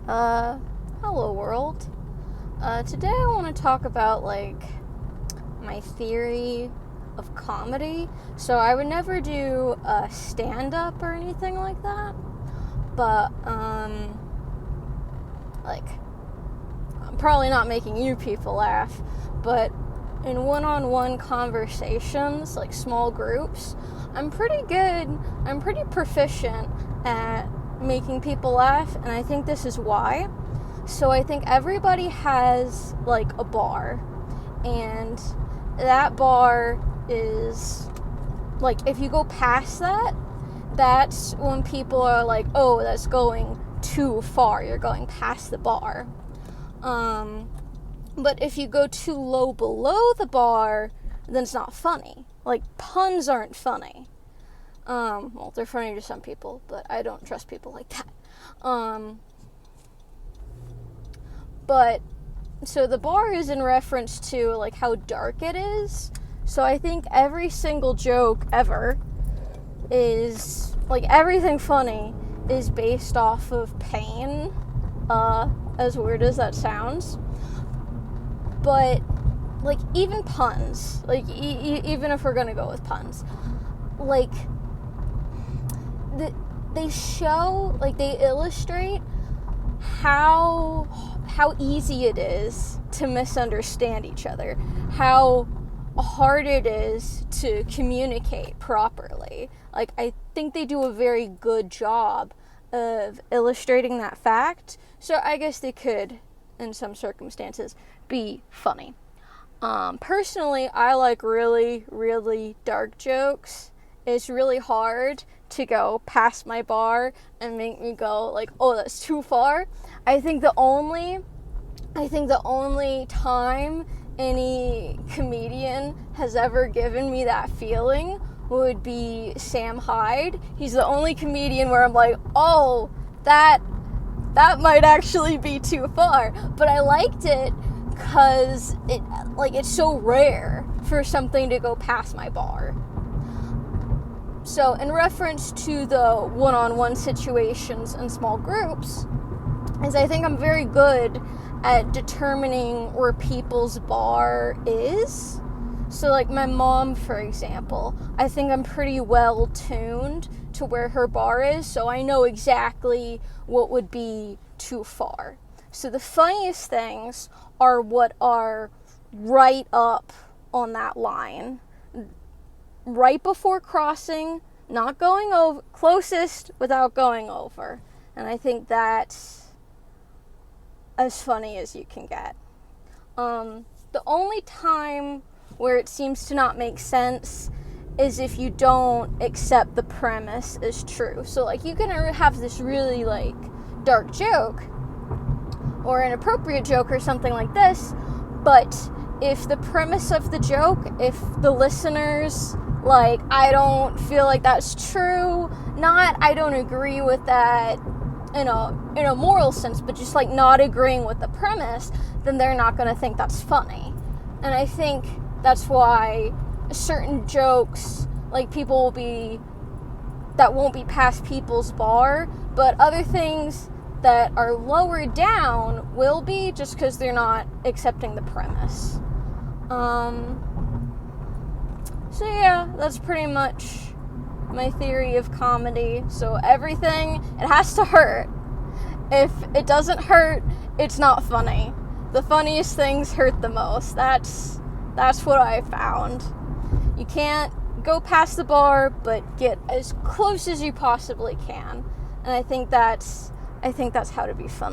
Hello world. Today I want to talk about, my theory of comedy. So I would never do a stand-up or anything like that, but, I'm probably not making you people laugh, but in one-on-one conversations, like small groups, I'm pretty proficient at making people laugh, and I think this is why. So I think everybody has, a bar, and that bar is, if you go past that, that's when people are like, oh, that's going too far, you're going past the bar. But if you go too low below the bar, then it's not funny. Puns aren't funny. Well, they're funny to some people, but I don't trust people like that. But, so the bar is in reference to, how dark it is. So I think every single joke ever is, everything funny is based off of pain, as weird as that sounds. But, even puns, even if we're gonna go with puns, they show, they illustrate how easy it is to misunderstand each other, how hard it is to communicate properly. I think they do a very good job of illustrating that fact, so I guess they could, in some circumstances, be funny. Personally, I like really, really dark jokes. It's really hard to go past my bar and make me go, oh, that's too far. I think the only time any comedian has ever given me that feeling would be Sam Hyde. He's the only comedian where I'm like, oh, that might actually be too far. But I liked it because it's so rare for something to go past my bar. So in reference to the one-on-one situations and small groups, is I think I'm very good at determining where people's bar is. So my mom, for example, I think I'm pretty well tuned to where her bar is, so I know exactly what would be too far. So the funniest things are what are right up on that line, right before crossing, not going over, closest without going over. And I think that's as funny as you can get. The only time where it seems to not make sense is if you don't accept the premise as true. So you can have this really dark joke or an appropriate joke or something like this, but if the premise of the joke, if the listeners I don't feel like that's true, not I don't agree with that in a moral sense, but just not agreeing with the premise, then they're not going to think that's funny. And I think that's why certain jokes, people that won't be past people's bar, but other things that are lower down will be, just because they're not accepting the premise. So yeah, that's pretty much my theory of comedy. So everything, it has to hurt. If it doesn't hurt, it's not funny. The funniest things hurt the most. That's what I found. You can't go past the bar, but get as close as you possibly can. And I think that's how to be funny.